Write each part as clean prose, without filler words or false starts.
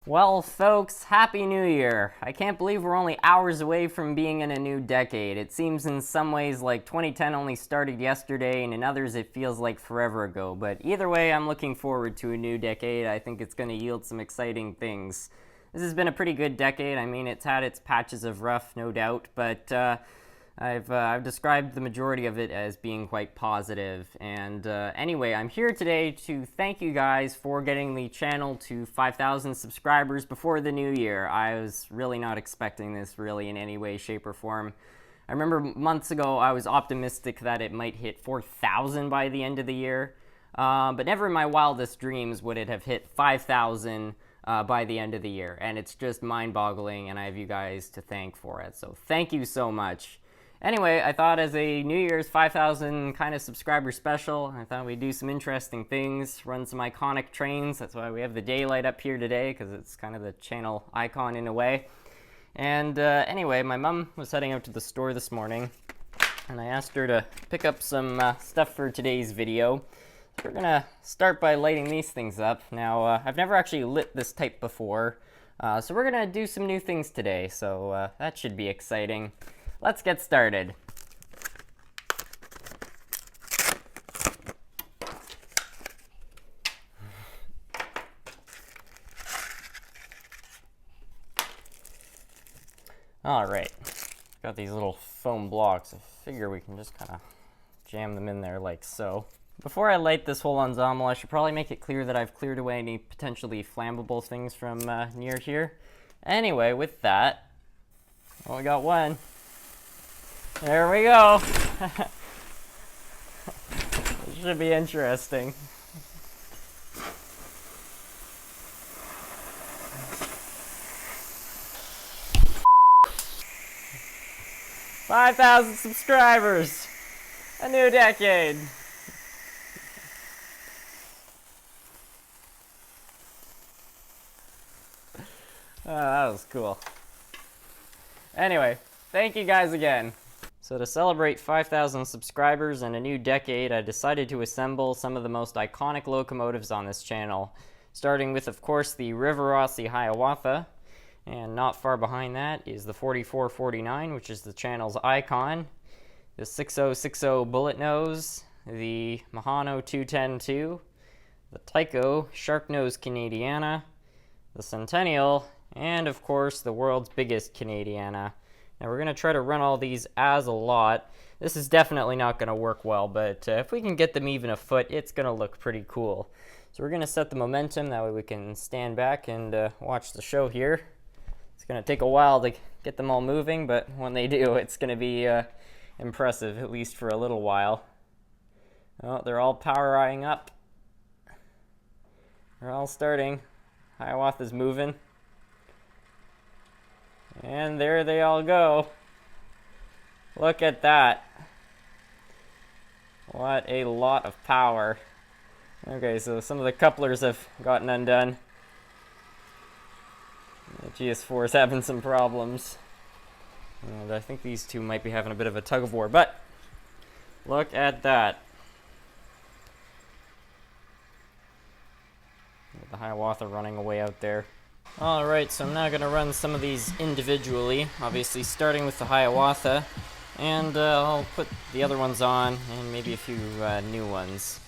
Well, folks, Happy New Year! I can't believe we're only hours away from being in a new decade. It seems in some ways like 2010 only started yesterday, and in others it feels like forever ago. But either way, I'm looking forward to a new decade. I think it's going to yield some exciting things. This has been a pretty good decade. I mean, it's had its patches of rough, no doubt, but I've described the majority of it as being quite positive. And anyway, I'm here today to thank you guys for getting the channel to 5,000 subscribers before the new year. I was really not expecting this really in any way, shape, or form. I remember months ago I was optimistic that it might hit 4,000 by the end of the year, but never in my wildest dreams would it have hit 5,000 by the end of the year. And it's just mind-boggling, and I have you guys to thank for it. So thank you so much. Anyway, I thought as a New Year's 5,000 kind of subscriber special, I thought we'd do some interesting things, run some iconic trains. That's why we have the daylight up here today, because it's kind of the channel icon in a way. And anyway, my mom was heading out to the store this morning, and I asked her to pick up some stuff for today's video. So we're gonna start by lighting these things up. Now, I've never actually lit this type before, so we're gonna do some new things today, so that should be exciting. Let's get started. All right, got these little foam blocks. I figure we can just kind of jam them in there like so. Before I light this whole ensemble, I should probably make it clear that I've cleared away any potentially flammable things from near here. Anyway, with that, well, we got one. There we go. This should be interesting. "5,000 subscribers! A new decade!" Oh, that was cool. Anyway, thank you guys again. So to celebrate 5,000 subscribers and a new decade, I decided to assemble some of the most iconic locomotives on this channel, starting with, of course, the Rivarossi Hiawatha, and not far behind that is the 4449, which is the channel's icon, the 6060 Bullet Nose, the Mahano 210-2, the Tyco Sharknose Canadiana, the Centennial, and of course the world's biggest Canadiana. Now we're going to try to run all these as a lot. This is definitely not going to work well, but if we can get them even a foot, it's going to look pretty cool. So we're going to set the momentum, that way we can stand back and watch the show here. It's going to take a while to get them all moving, but when they do, it's going to be impressive, at least for a little while. Oh, they're all powering up. They're all starting. Hiawatha's moving. And there they all go. Look at that. What a lot of power. Okay, so some of the couplers have gotten undone. The GS4 is having some problems. And I think these two might be having a bit of a tug of war, but look at that. The Hiawatha running away out there. Alright, so I'm now going to run some of these individually, obviously starting with the Hiawatha, and I'll put the other ones on, and maybe a few new ones.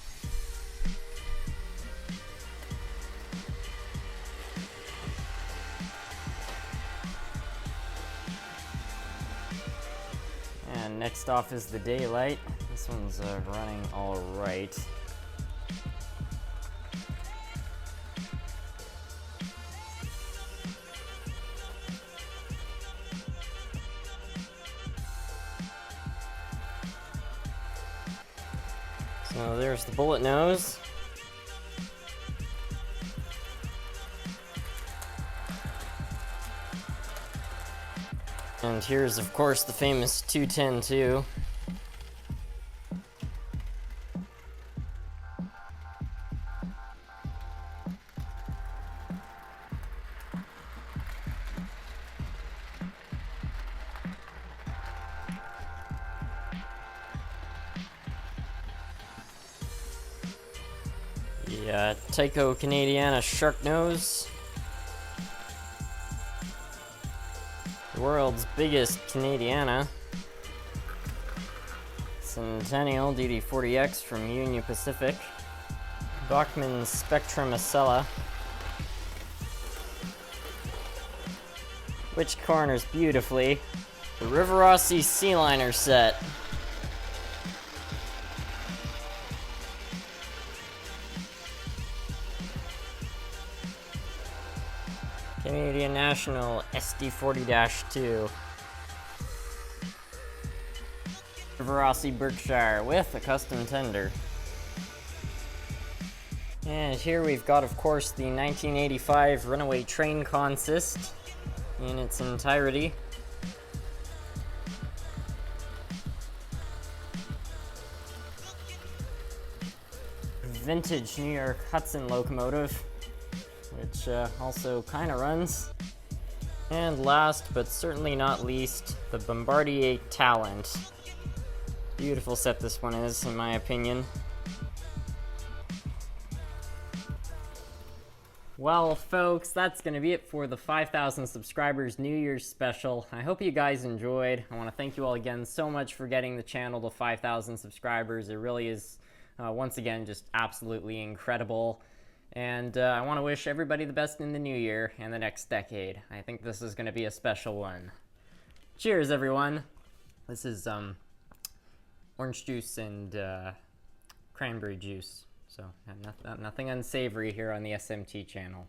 And next off is the Daylight. This one's running alright. So there's the Bullet Nose. And here's, of course, the famous 210-2. The Tyco Canadiana Sharknose. The world's biggest Canadiana. Centennial DD40X from Union Pacific. Bachmann Spectrum Acela. Which corners beautifully. The Rivarossi Sealiner set. Canadian National SD40-2. Rivarossi Berkshire with a custom tender. And here we've got, of course, the 1985 Runaway Train Consist in its entirety. Vintage New York Hudson locomotive, which also kind of runs. And last but certainly not least, the Bombardier Talent. Beautiful set this one is, in my opinion. Well, folks, that's going to be it for the 5,000 subscribers New Year's special. I hope you guys enjoyed. I want to thank you all again so much for getting the channel to 5,000 subscribers. It really is, once again, just absolutely incredible. And I want to wish everybody the best in the new year and the next decade. I think this is going to be a special one. Cheers, everyone. This is orange juice and cranberry juice. So nothing unsavory here on the SMT channel.